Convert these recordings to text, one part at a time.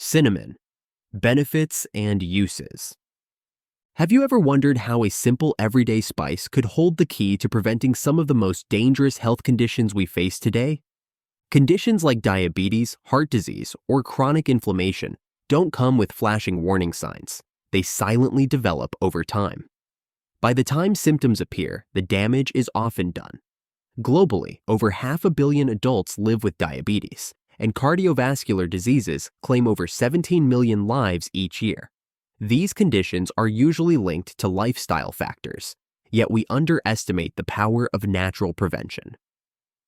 Cinnamon, benefits and uses. Have you ever wondered how a simple everyday spice could hold the key to preventing some of the most dangerous health conditions we face today? Conditions like diabetes, heart disease, or chronic inflammation don't come with flashing warning signs. They silently develop over time. By the time symptoms appear, the damage is often done. Globally, over 500 million adults live with diabetes, and cardiovascular diseases claim over 17 million lives each year. These conditions are usually linked to lifestyle factors, yet we underestimate the power of natural prevention.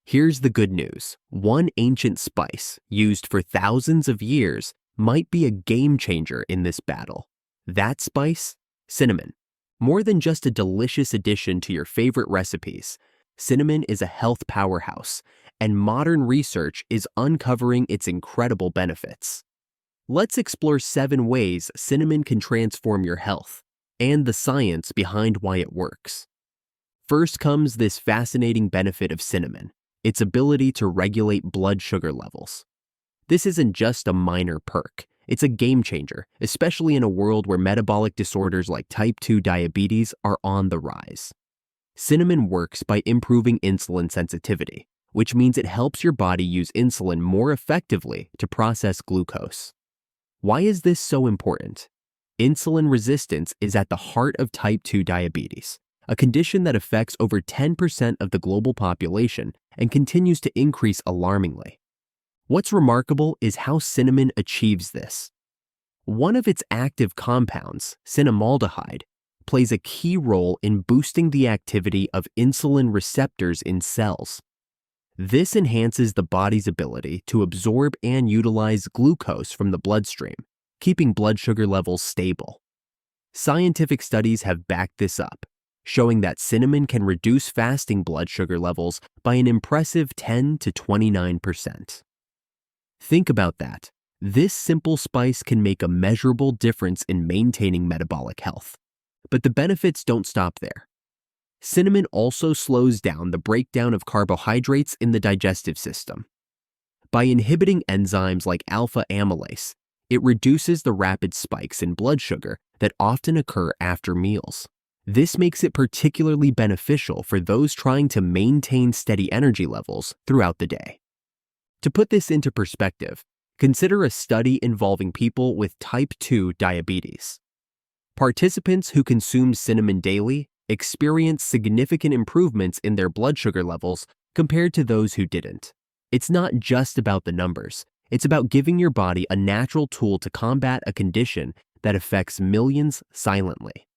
Here's the good news. One ancient spice, used for thousands of years, might be a game changer in this battle. That spice? Cinnamon. More than just a delicious addition to your favorite recipes, cinnamon is a health powerhouse, and modern research is uncovering its incredible benefits. Let's explore 7 ways cinnamon can transform your health and the science behind why it works. First comes this fascinating benefit of cinnamon, its ability to regulate blood sugar levels. This isn't just a minor perk, it's a game changer, especially in a world where metabolic disorders like type 2 diabetes are on the rise. Cinnamon works by improving insulin sensitivity, which means it helps your body use insulin more effectively to process glucose. Why is this so important? Insulin resistance is at the heart of type 2 diabetes, a condition that affects over 10% of the global population and continues to increase alarmingly. What's remarkable is how cinnamon achieves this. One of its active compounds, cinnamaldehyde, plays a key role in boosting the activity of insulin receptors in cells. This enhances the body's ability to absorb and utilize glucose from the bloodstream, keeping blood sugar levels stable. Scientific studies have backed this up, showing that cinnamon can reduce fasting blood sugar levels by an impressive 10 to 29%. Think about that. This simple spice can make a measurable difference in maintaining metabolic health. But the benefits don't stop there. Cinnamon also slows down the breakdown of carbohydrates in the digestive system. By inhibiting enzymes like alpha amylase, it reduces the rapid spikes in blood sugar that often occur after meals. This makes it particularly beneficial for those trying to maintain steady energy levels throughout the day. To put this into perspective, consider a study involving people with type 2 diabetes. Participants who consumed cinnamon daily experienced significant improvements in their blood sugar levels compared to those who didn't. It's not just about the numbers. It's about giving your body a natural tool to combat a condition that affects millions silently.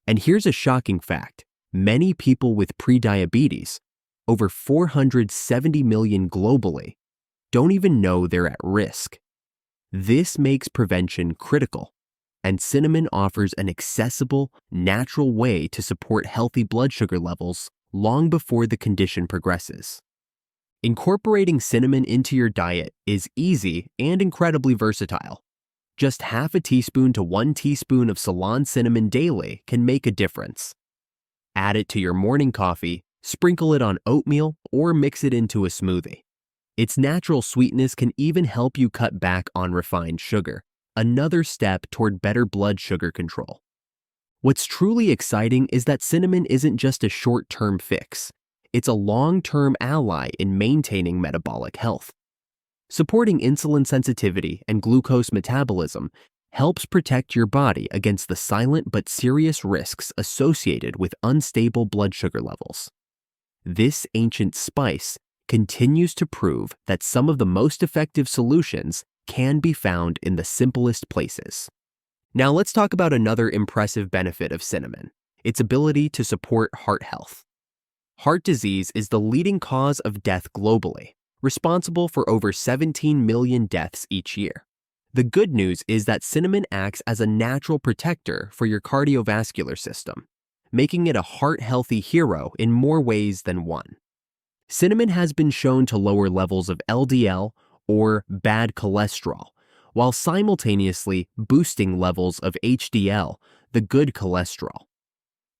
And here's a shocking fact. Many people with prediabetes, over 470 million globally, don't even know they're at risk. This makes prevention critical, and cinnamon offers an accessible, natural way to support healthy blood sugar levels long before the condition progresses. Incorporating cinnamon into your diet is easy and incredibly versatile. Just half a teaspoon to 1 teaspoon of Ceylon cinnamon daily can make a difference. Add it to your morning coffee, sprinkle it on oatmeal, or mix it into a smoothie. Its natural sweetness can even help you cut back on refined sugar, another step toward better blood sugar control. What's truly exciting is that cinnamon isn't just a short-term fix. It's a long-term ally in maintaining metabolic health. Supporting insulin sensitivity and glucose metabolism helps protect your body against the silent but serious risks associated with unstable blood sugar levels. This ancient spice continues to prove that some of the most effective solutions can be found in the simplest places. Now let's talk about another impressive benefit of cinnamon, its ability to support heart health. Heart disease is the leading cause of death globally, responsible for over 17 million deaths each year. The good news is that cinnamon acts as a natural protector for your cardiovascular system, making it a heart-healthy hero in more ways than one. Cinnamon has been shown to lower levels of LDL or bad cholesterol, while simultaneously boosting levels of HDL, the good cholesterol.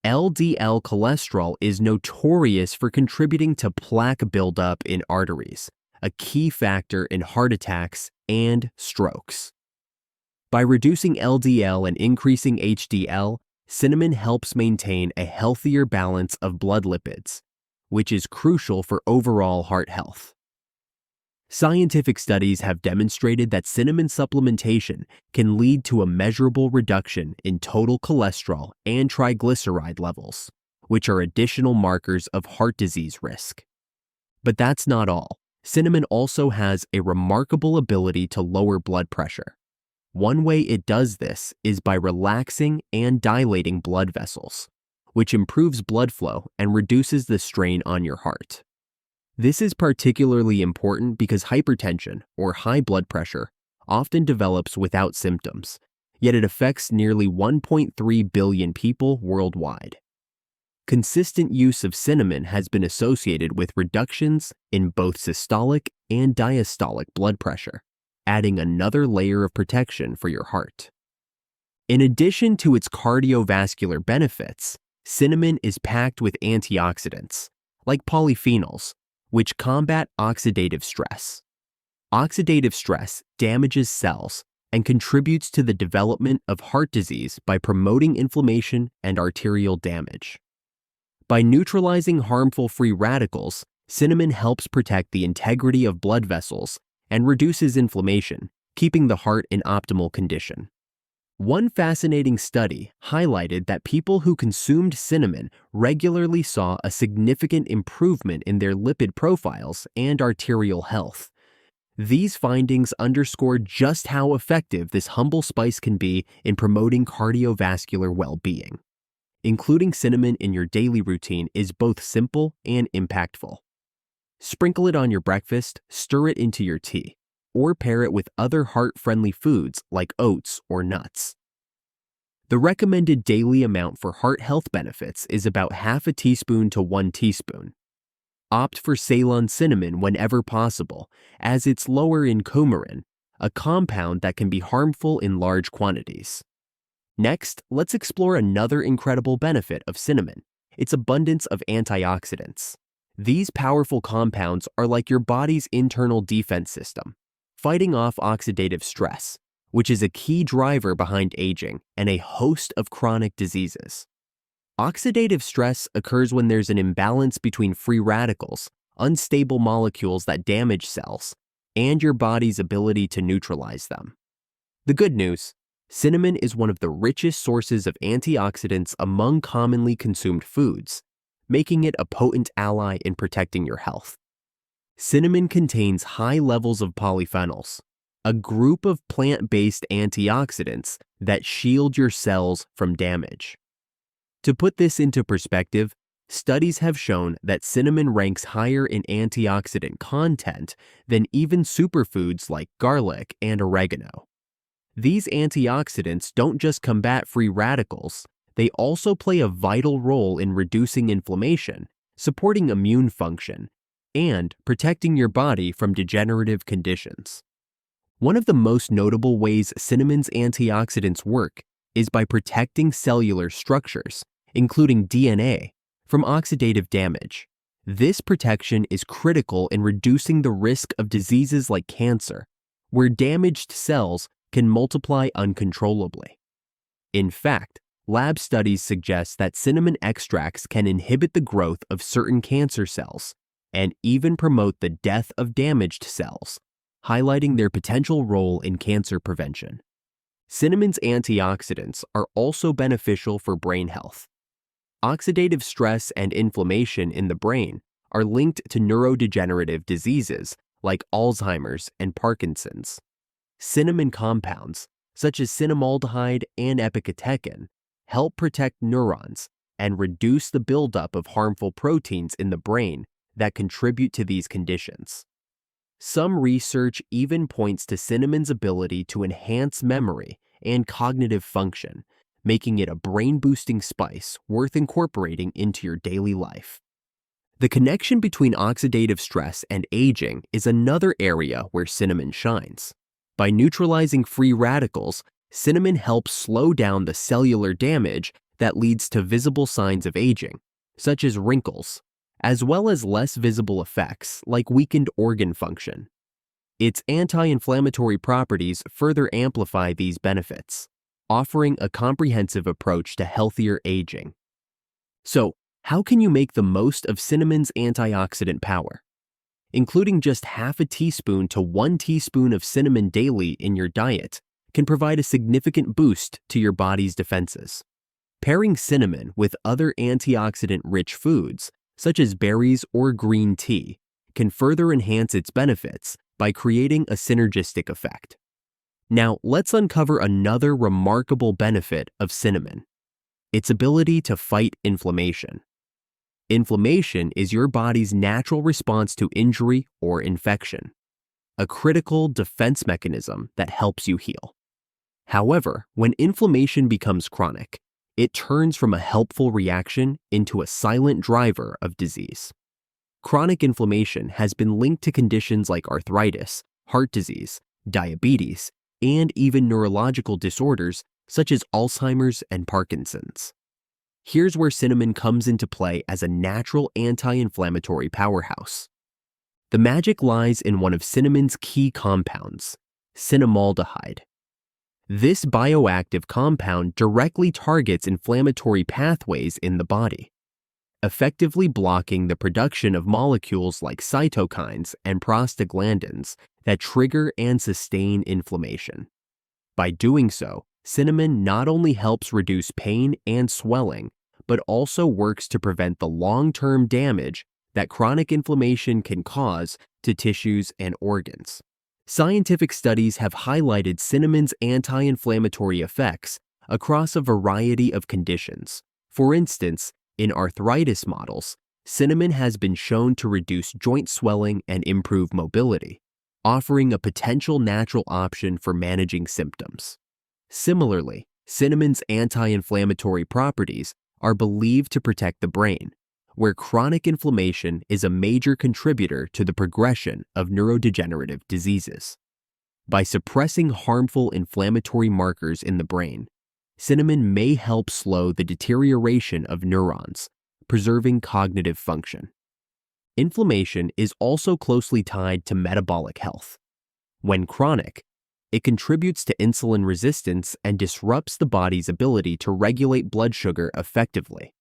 LDL cholesterol is notorious for contributing to plaque buildup in arteries, a key factor in heart attacks and strokes. By reducing LDL and increasing HDL, cinnamon helps maintain a healthier balance of blood lipids, which is crucial for overall heart health. Scientific studies have demonstrated that cinnamon supplementation can lead to a measurable reduction in total cholesterol and triglyceride levels, which are additional markers of heart disease risk. But that's not all. Cinnamon also has a remarkable ability to lower blood pressure. One way it does this is by relaxing and dilating blood vessels, which improves blood flow and reduces the strain on your heart. This is particularly important because hypertension, or high blood pressure, often develops without symptoms, yet it affects nearly 1.3 billion people worldwide. Consistent use of cinnamon has been associated with reductions in both systolic and diastolic blood pressure, adding another layer of protection for your heart. In addition to its cardiovascular benefits, cinnamon is packed with antioxidants, like polyphenols, which combat oxidative stress. Oxidative stress damages cells and contributes to the development of heart disease by promoting inflammation and arterial damage. By neutralizing harmful free radicals, cinnamon helps protect the integrity of blood vessels and reduces inflammation, keeping the heart in optimal condition. One fascinating study highlighted that people who consumed cinnamon regularly saw a significant improvement in their lipid profiles and arterial health. These findings underscore just how effective this humble spice can be in promoting cardiovascular well-being. Including cinnamon in your daily routine is both simple and impactful. Sprinkle it on your breakfast, stir it into your tea, or pair it with other heart-friendly foods like oats or nuts. The recommended daily amount for heart health benefits is about half a teaspoon to 1 teaspoon. Opt for Ceylon cinnamon whenever possible, as it's lower in coumarin, a compound that can be harmful in large quantities. Next, let's explore another incredible benefit of cinnamon: its abundance of antioxidants. These powerful compounds are like your body's internal defense system, fighting off oxidative stress, which is a key driver behind aging and a host of chronic diseases. Oxidative stress occurs when there's an imbalance between free radicals, unstable molecules that damage cells, and your body's ability to neutralize them. The good news: cinnamon is one of the richest sources of antioxidants among commonly consumed foods, making it a potent ally in protecting your health. Cinnamon contains high levels of polyphenols, a group of plant-based antioxidants that shield your cells from damage. To put this into perspective, studies have shown that cinnamon ranks higher in antioxidant content than even superfoods like garlic and oregano. These antioxidants don't just combat free radicals, they also play a vital role in reducing inflammation, supporting immune function, and protecting your body from degenerative conditions. One of the most notable ways cinnamon's antioxidants work is by protecting cellular structures, including DNA, from oxidative damage. This protection is critical in reducing the risk of diseases like cancer, where damaged cells can multiply uncontrollably. In fact, lab studies suggest that cinnamon extracts can inhibit the growth of certain cancer cells and even promote the death of damaged cells, highlighting their potential role in cancer prevention. Cinnamon's antioxidants are also beneficial for brain health. Oxidative stress and inflammation in the brain are linked to neurodegenerative diseases like Alzheimer's and Parkinson's. Cinnamon compounds, such as cinnamaldehyde and epicatechin, help protect neurons and reduce the buildup of harmful proteins in the brain that contribute to these conditions. Some research even points to cinnamon's ability to enhance memory and cognitive function, making it a brain-boosting spice worth incorporating into your daily life. The connection between oxidative stress and aging is another area where cinnamon shines. By neutralizing free radicals, cinnamon helps slow down the cellular damage that leads to visible signs of aging, such as wrinkles, as well as less visible effects like weakened organ function. Its anti-inflammatory properties further amplify these benefits, offering a comprehensive approach to healthier aging. So, how can you make the most of cinnamon's antioxidant power? Including just half a teaspoon to 1 teaspoon of cinnamon daily in your diet can provide a significant boost to your body's defenses. Pairing cinnamon with other antioxidant-rich foods, such as berries or green tea, can further enhance its benefits by creating a synergistic effect. Now, let's uncover another remarkable benefit of cinnamon: its ability to fight inflammation. Inflammation is your body's natural response to injury or infection, a critical defense mechanism that helps you heal. However, when inflammation becomes chronic, it turns from a helpful reaction into a silent driver of disease. Chronic inflammation has been linked to conditions like arthritis, heart disease, diabetes, and even neurological disorders such as Alzheimer's and Parkinson's. Here's where cinnamon comes into play as a natural anti-inflammatory powerhouse. The magic lies in one of cinnamon's key compounds, cinnamaldehyde. This bioactive compound directly targets inflammatory pathways in the body, effectively blocking the production of molecules like cytokines and prostaglandins that trigger and sustain inflammation. By doing so, cinnamon not only helps reduce pain and swelling, but also works to prevent the long-term damage that chronic inflammation can cause to tissues and organs. Scientific studies have highlighted cinnamon's anti-inflammatory effects across a variety of conditions. For instance, in arthritis models, cinnamon has been shown to reduce joint swelling and improve mobility, offering a potential natural option for managing symptoms. Similarly, cinnamon's anti-inflammatory properties are believed to protect the brain, where chronic inflammation is a major contributor to the progression of neurodegenerative diseases. By suppressing harmful inflammatory markers in the brain, cinnamon may help slow the deterioration of neurons, preserving cognitive function. Inflammation is also closely tied to metabolic health. When chronic, it contributes to insulin resistance and disrupts the body's ability to regulate blood sugar effectively.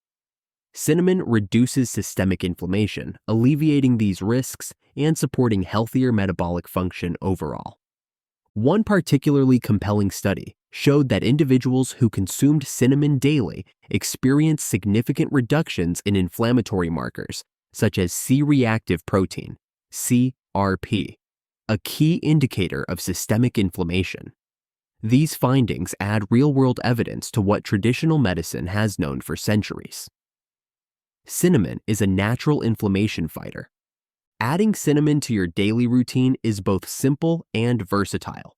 Cinnamon reduces systemic inflammation, alleviating these risks and supporting healthier metabolic function overall. One particularly compelling study showed that individuals who consumed cinnamon daily experienced significant reductions in inflammatory markers, such as C-reactive protein, CRP, a key indicator of systemic inflammation. These findings add real-world evidence to what traditional medicine has known for centuries. Cinnamon is a natural inflammation fighter. Adding cinnamon to your daily routine is both simple and versatile.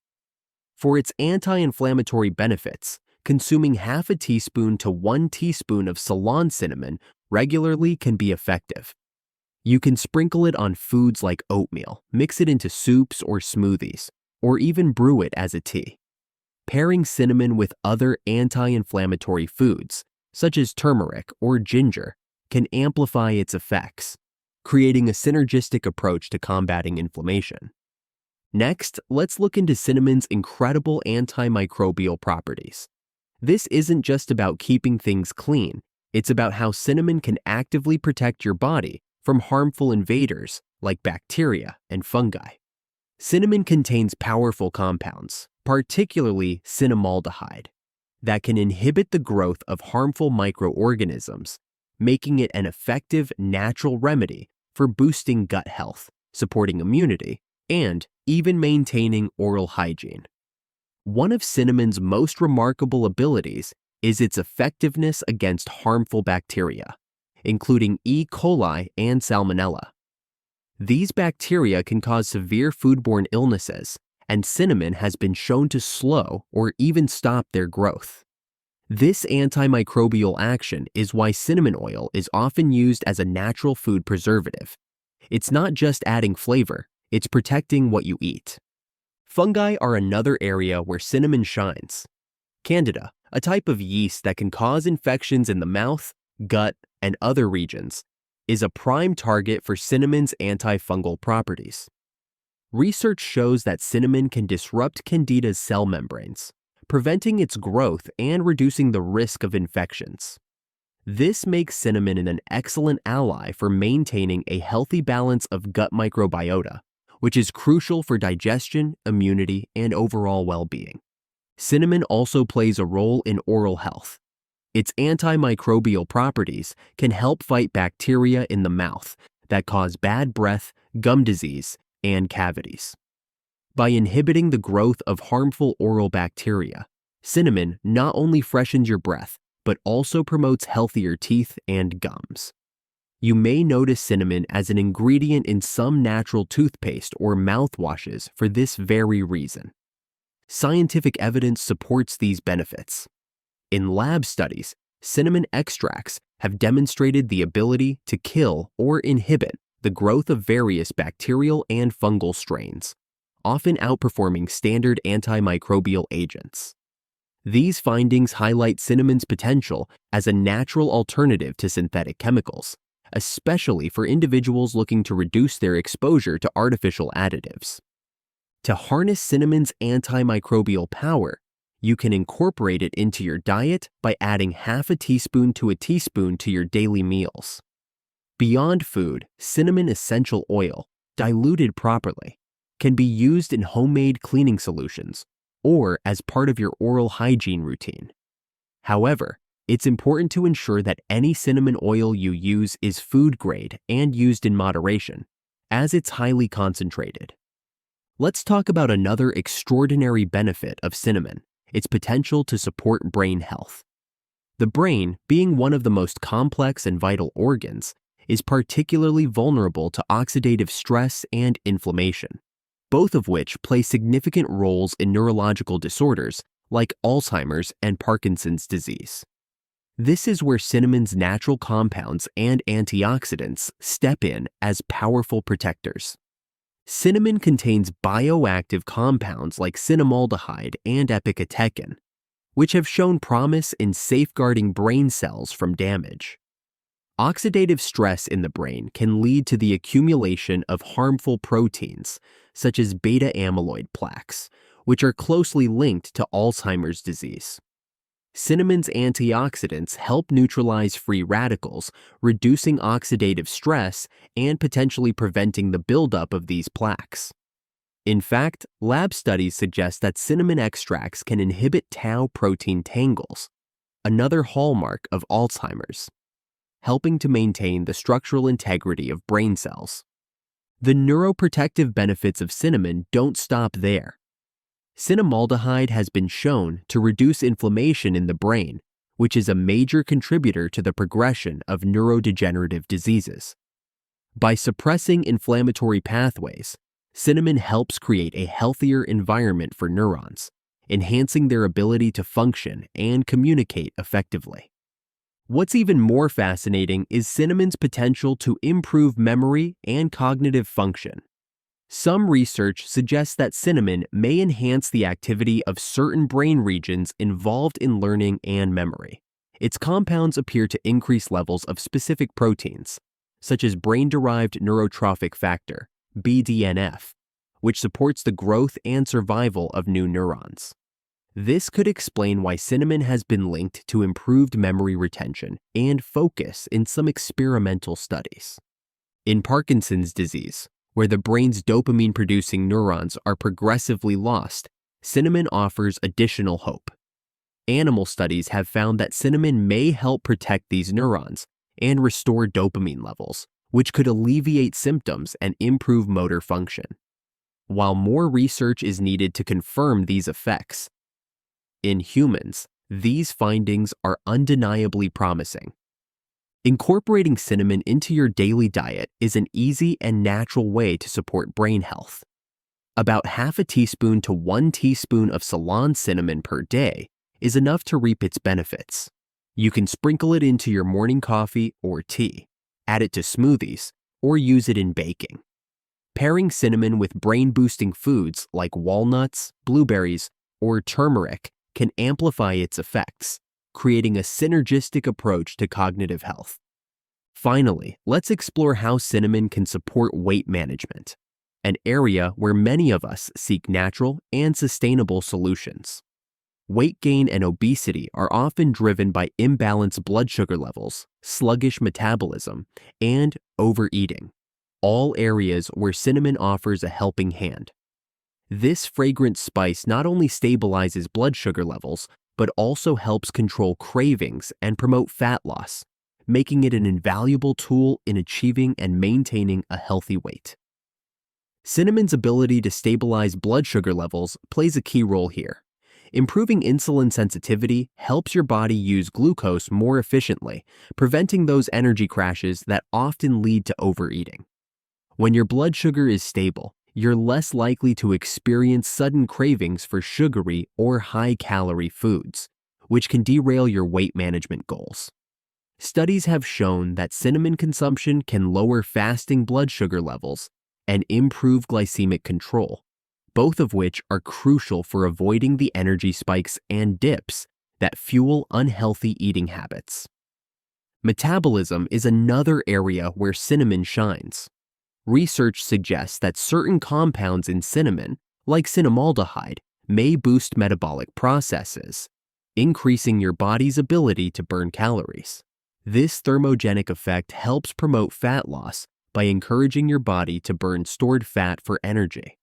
For its anti-inflammatory benefits, consuming half a teaspoon to 1 teaspoon of Ceylon cinnamon regularly can be effective. You can sprinkle it on foods like oatmeal, mix it into soups or smoothies, or even brew it as a tea. Pairing cinnamon with other anti-inflammatory foods, such as turmeric or ginger, can amplify its effects, creating a synergistic approach to combating inflammation. Next, let's look into cinnamon's incredible antimicrobial properties. This isn't just about keeping things clean, it's about how cinnamon can actively protect your body from harmful invaders like bacteria and fungi. Cinnamon contains powerful compounds, particularly cinnamaldehyde, that can inhibit the growth of harmful microorganisms, making it an effective natural remedy for boosting gut health, supporting immunity, and even maintaining oral hygiene. One of cinnamon's most remarkable abilities is its effectiveness against harmful bacteria, including E. coli and Salmonella. These bacteria can cause severe foodborne illnesses, and cinnamon has been shown to slow or even stop their growth. This antimicrobial action is why cinnamon oil is often used as a natural food preservative. It's not just adding flavor, it's protecting what you eat. Fungi are another area where cinnamon shines. Candida, a type of yeast that can cause infections in the mouth, gut, and other regions, is a prime target for cinnamon's antifungal properties. Research shows that cinnamon can disrupt Candida's cell membranes, preventing its growth and reducing the risk of infections. This makes cinnamon an excellent ally for maintaining a healthy balance of gut microbiota, which is crucial for digestion, immunity, and overall well-being. Cinnamon also plays a role in oral health. Its antimicrobial properties can help fight bacteria in the mouth that cause bad breath, gum disease, and cavities. By inhibiting the growth of harmful oral bacteria, cinnamon not only freshens your breath, but also promotes healthier teeth and gums. You may notice cinnamon as an ingredient in some natural toothpaste or mouthwashes for this very reason. Scientific evidence supports these benefits. In lab studies, cinnamon extracts have demonstrated the ability to kill or inhibit the growth of various bacterial and fungal strains, often outperforming standard antimicrobial agents. These findings highlight cinnamon's potential as a natural alternative to synthetic chemicals, especially for individuals looking to reduce their exposure to artificial additives. To harness cinnamon's antimicrobial power, you can incorporate it into your diet by adding half a teaspoon to a teaspoon to your daily meals. Beyond food, cinnamon essential oil, diluted properly, can be used in homemade cleaning solutions or as part of your oral hygiene routine. However, it's important to ensure that any cinnamon oil you use is food grade and used in moderation, as it's highly concentrated. Let's talk about another extraordinary benefit of cinnamon: its potential to support brain health. The brain, being one of the most complex and vital organs, is particularly vulnerable to oxidative stress and inflammation, both of which play significant roles in neurological disorders like Alzheimer's and Parkinson's disease. This is where cinnamon's natural compounds and antioxidants step in as powerful protectors. Cinnamon contains bioactive compounds like cinnamaldehyde and epicatechin, which have shown promise in safeguarding brain cells from damage. Oxidative stress in the brain can lead to the accumulation of harmful proteins, such as beta amyloid plaques, which are closely linked to Alzheimer's disease. Cinnamon's antioxidants help neutralize free radicals, reducing oxidative stress and potentially preventing the buildup of these plaques. In fact, lab studies suggest that cinnamon extracts can inhibit tau protein tangles, another hallmark of Alzheimer's, helping to maintain the structural integrity of brain cells. The neuroprotective benefits of cinnamon don't stop there. Cinnamaldehyde has been shown to reduce inflammation in the brain, which is a major contributor to the progression of neurodegenerative diseases. By suppressing inflammatory pathways, cinnamon helps create a healthier environment for neurons, enhancing their ability to function and communicate effectively. What's even more fascinating is cinnamon's potential to improve memory and cognitive function. Some research suggests that cinnamon may enhance the activity of certain brain regions involved in learning and memory. Its compounds appear to increase levels of specific proteins, such as brain-derived neurotrophic factor, BDNF, which supports the growth and survival of new neurons. This could explain why cinnamon has been linked to improved memory retention and focus in some experimental studies. In Parkinson's disease, where the brain's dopamine-producing neurons are progressively lost, cinnamon offers additional hope. Animal studies have found that cinnamon may help protect these neurons and restore dopamine levels, which could alleviate symptoms and improve motor function. While more research is needed to confirm these effects, in humans, these findings are undeniably promising. Incorporating cinnamon into your daily diet is an easy and natural way to support brain health. About half a teaspoon to 1 teaspoon of Ceylon cinnamon per day is enough to reap its benefits. You can sprinkle it into your morning coffee or tea, add it to smoothies, or use it in baking. Pairing cinnamon with brain-boosting foods like walnuts, blueberries, or turmeric can amplify its effects, creating a synergistic approach to cognitive health. Finally, let's explore how cinnamon can support weight management. an area where many of us seek natural and sustainable solutions. Weight gain and obesity are often driven by imbalanced blood sugar levels, sluggish metabolism, and overeating, all areas where cinnamon offers a helping hand. This fragrant spice not only stabilizes blood sugar levels, but also helps control cravings and promote fat loss, making it an invaluable tool in achieving and maintaining a healthy weight. Cinnamon's ability to stabilize blood sugar levels plays a key role here. Improving insulin sensitivity helps your body use glucose more efficiently, preventing those energy crashes that often lead to overeating. When your blood sugar is stable, you're less likely to experience sudden cravings for sugary or high-calorie foods, which can derail your weight management goals. Studies have shown that cinnamon consumption can lower fasting blood sugar levels and improve glycemic control, both of which are crucial for avoiding the energy spikes and dips that fuel unhealthy eating habits. Metabolism is another area where cinnamon shines. Research suggests that certain compounds in cinnamon, like cinnamaldehyde, may boost metabolic processes, increasing your body's ability to burn calories. This thermogenic effect helps promote fat loss by encouraging your body to burn stored fat for energy.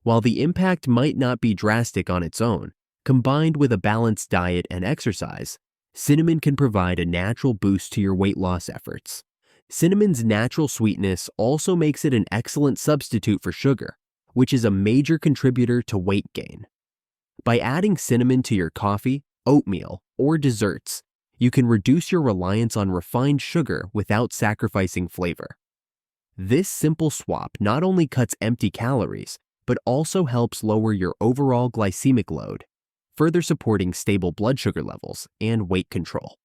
While the impact might not be drastic on its own, combined with a balanced diet and exercise, cinnamon can provide a natural boost to your weight loss efforts. Cinnamon's natural sweetness also makes it an excellent substitute for sugar, which is a major contributor to weight gain. By adding cinnamon to your coffee, oatmeal, or desserts, you can reduce your reliance on refined sugar without sacrificing flavor. This simple swap not only cuts empty calories, but also helps lower your overall glycemic load, further supporting stable blood sugar levels and weight control.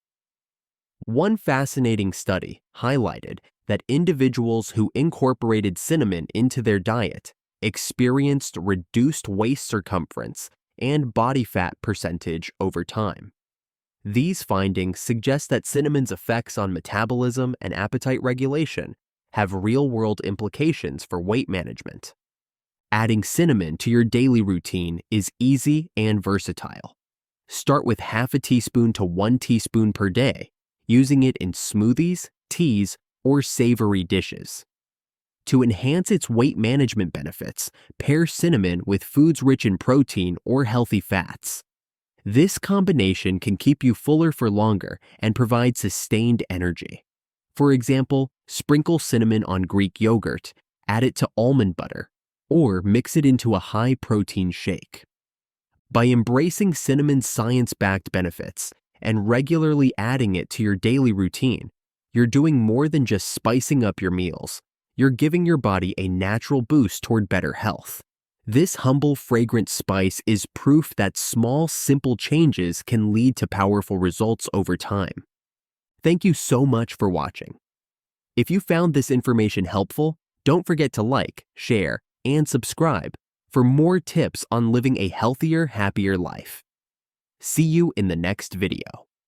One fascinating study highlighted that individuals who incorporated cinnamon into their diet experienced reduced waist circumference and body fat percentage over time. These findings suggest that cinnamon's effects on metabolism and appetite regulation have real-world implications for weight management. Adding cinnamon to your daily routine is easy and versatile. Start with half a teaspoon to 1 teaspoon per day, using it in smoothies, teas, or savory dishes. To enhance its weight management benefits, pair cinnamon with foods rich in protein or healthy fats. This combination can keep you fuller for longer and provide sustained energy. For example, sprinkle cinnamon on Greek yogurt, add it to almond butter, or mix it into a high-protein shake. By embracing cinnamon's science-backed benefits and regularly adding it to your daily routine, you're doing more than just spicing up your meals. You're giving your body a natural boost toward better health. This humble, fragrant spice is proof that small, simple changes can lead to powerful results over time. Thank you so much for watching. If you found this information helpful, don't forget to like, share, and subscribe for more tips on living a healthier, happier life. See you in the next video.